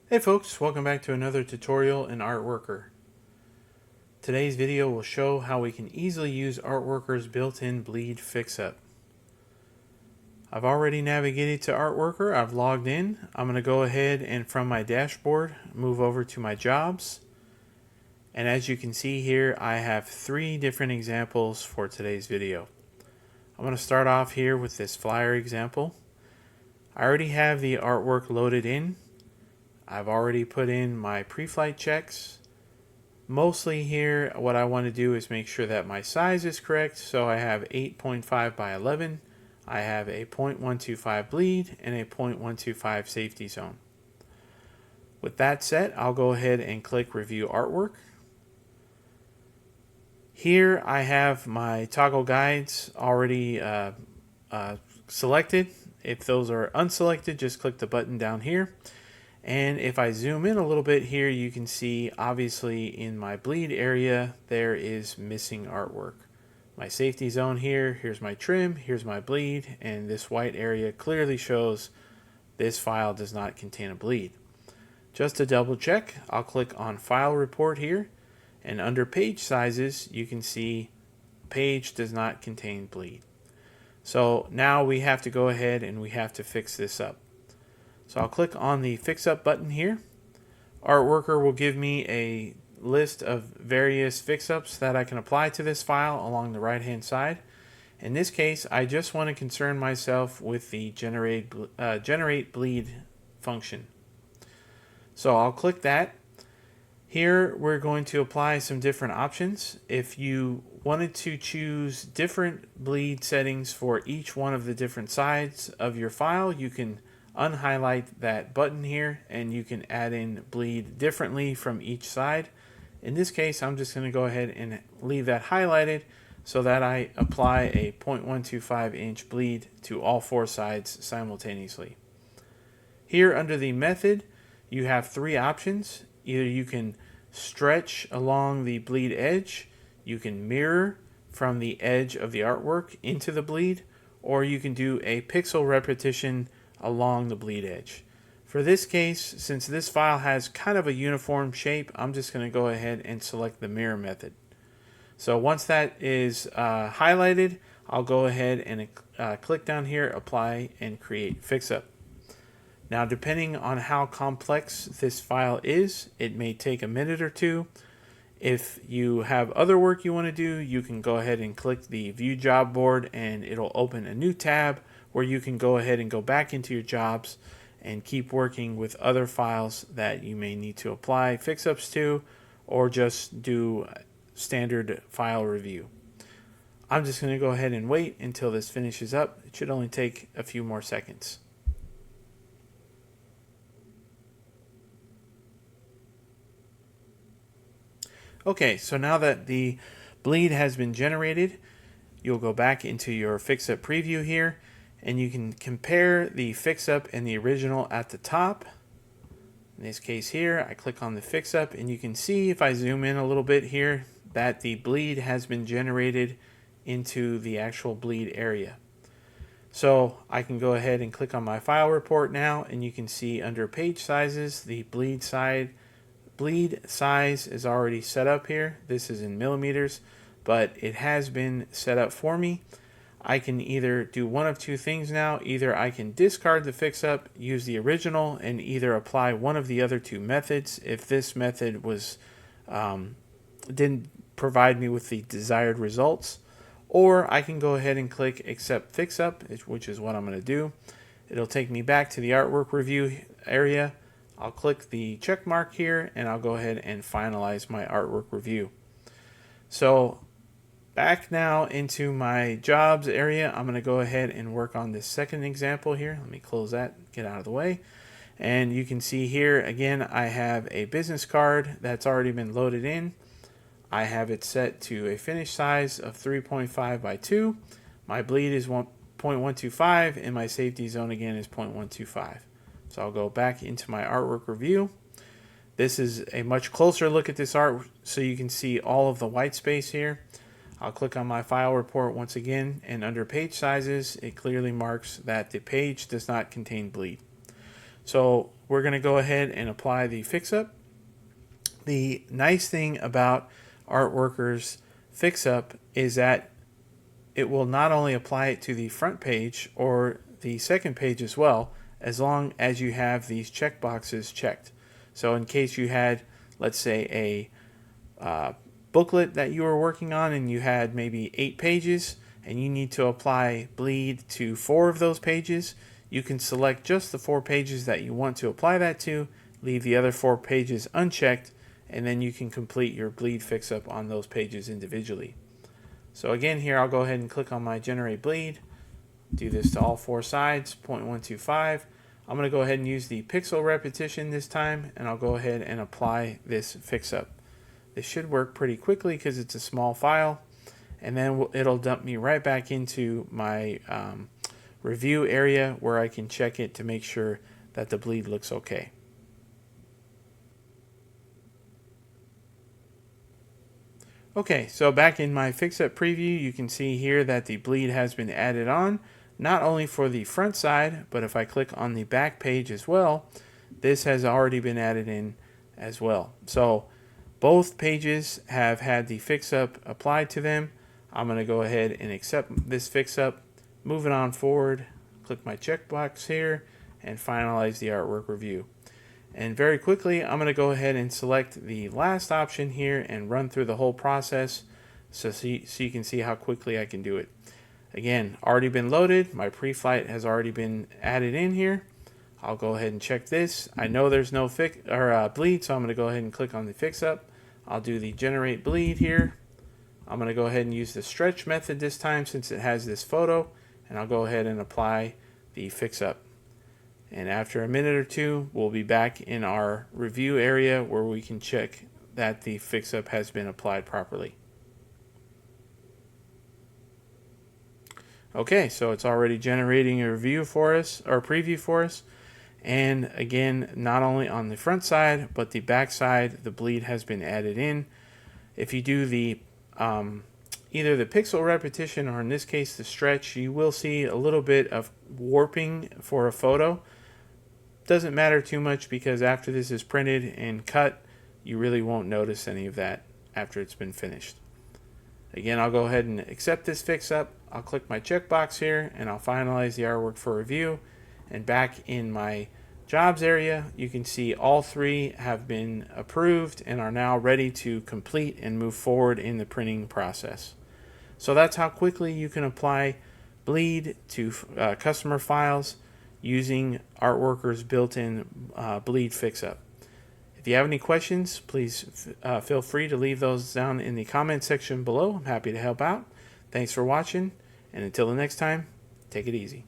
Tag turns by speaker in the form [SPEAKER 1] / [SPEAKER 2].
[SPEAKER 1] Hey folks, welcome back to another tutorial in Artworker. Today's video will show how we can easily use Artworker's built-in Bleed Fixup. I've already navigated to Artworker, I've logged in. I'm going to go ahead and from my dashboard move over to my jobs. And as you can see here, I have 3 different examples for today's video. I'm going to start off here with this flyer example. I already have the artwork loaded in. I've already put in my pre-flight checks. Mostly here, what I want to do is make sure that my size is correct. So I have 8.5 by 11. I have a 0.125 bleed and a 0.125 safety zone. With that set, I'll go ahead and click Review Artwork. Here I have my toggle guides already selected. If those are unselected, just click the button down here. And if I zoom in a little bit here, you can see obviously in my bleed area, there is missing artwork. My safety zone here, here's my trim, here's my bleed, and this white area clearly shows this file does not contain a bleed. Just to double check, I'll click on File Report here, and under Page Sizes, you can see page does not contain bleed. So now we have to go ahead and we have to fix this up. So I'll click on the Fix Up button here. Artworker will give me a list of various fix-ups that I can apply to this file along the right-hand side. In this case, I just want to concern myself with the generate bleed function. So I'll click that. Here we're going to apply some different options. If you wanted to choose different bleed settings for each one of the different sides of your file, you can unhighlight that button here and you can add in bleed differently from each side. In this case, I'm just going to go ahead and leave that highlighted so that I apply a 0.125 inch bleed to all 4 sides simultaneously. Here under the method, you have 3 options. Either you can stretch along the bleed edge, you can mirror from the edge of the artwork into the bleed, or you can do a pixel repetition along the bleed edge. For this case, since this file has kind of a uniform shape, I'm just going to go ahead and select the mirror method. So once that is highlighted, I'll go ahead and click down here, apply, and create fix-up. Now depending on how complex this file is, it may take a minute or two. If you have other work you want to do, you can go ahead and click the View Job Board and it'll open a new tab where you can go ahead and go back into your jobs and keep working with other files that you may need to apply fix-ups to, or just do standard file review. I'm just going to go ahead and wait until this finishes up. It should only take a few more seconds. Okay, so now that the bleed has been generated, you'll go back into your fix-up preview here, and you can compare the fix-up and the original at the top. In this case here, I click on the fix-up, and you can see if I zoom in a little bit here that the bleed has been generated into the actual bleed area. So I can go ahead and click on my file report now, and you can see under page sizes, the bleed size is already set up here. This is in millimeters, but it has been set up for me. I can either do one of 2 things now. Either I can discard the fix-up, use the original, and either apply one of the other 2 methods if this method was didn't provide me with the desired results. Or I can go ahead and click Accept Fix-up, which is what I'm going to do. It'll take me back to the artwork review area. I'll click the check mark here and I'll go ahead and finalize my artwork review. So back now into my jobs area, I'm going to go ahead and work on this second example here. Let me close that, get out of the way. And you can see here again, I have a business card that's already been loaded in. I have it set to a finish size of 3.5 by 2. My bleed is 1.125 and my safety zone again is 0.125. So I'll go back into my artwork review. This is a much closer look at this art so you can see all of the white space here. I'll click on my file report once again, and under page sizes, it clearly marks that the page does not contain bleed. So we're going to go ahead and apply the fix-up. The nice thing about Artworker's fix-up is that it will not only apply it to the front page or the second page as well, as long as you have these checkboxes checked. So in case you had, let's say, a booklet that you were working on and you had maybe 8 pages and you need to apply bleed to 4 of those pages, you can select just the 4 pages that you want to apply that to, leave the other 4 pages unchecked, and then you can complete your bleed fix-up on those pages individually. So again, here I'll go ahead and click on my generate bleed, do this to all 4 sides, 0.125. I'm going to go ahead and use the pixel repetition this time, and I'll go ahead and apply this fix-up. This should work pretty quickly because it's a small file, and then it'll dump me right back into my review area where I can check it to make sure that the bleed looks okay. Okay, so back in my fix-up preview, you can see here that the bleed has been added on, not only for the front side, but if I click on the back page as well, this has already been added in as well. So both pages have had the fix-up applied to them. I'm going to go ahead and accept this fix-up, move it on forward, click my checkbox here, and finalize the artwork review. And very quickly, I'm going to go ahead and select the last option here and run through the whole process so you can see how quickly I can do it. Again, already been loaded. My pre-flight has already been added in here. I'll go ahead and check this. I know there's no bleed, so I'm going to go ahead and click on the fix-up. I'll do the generate bleed here. I'm going to go ahead and use the stretch method this time since it has this photo, and I'll go ahead and apply the fix-up. And after a minute or two, we'll be back in our review area where we can check that the fix-up has been applied properly. Okay, so it's already generating a review for us, or preview for us. And again, not only on the front side, but the back side, the bleed has been added in. If you do the either the pixel repetition or in this case the stretch, you will see a little bit of warping for a photo. Doesn't matter too much because after this is printed and cut, you really won't notice any of that after it's been finished. Again, I'll go ahead and accept this fix-up. I'll click my checkbox here and I'll finalize the artwork for review. And back in my jobs area, you can see all 3 have been approved and are now ready to complete and move forward in the printing process. So that's how quickly you can apply bleed to customer files using Artworker's built-in bleed fix-up. If you have any questions, please feel free to leave those down in the comment section below. I'm happy to help out. Thanks for watching, and until the next time, take it easy.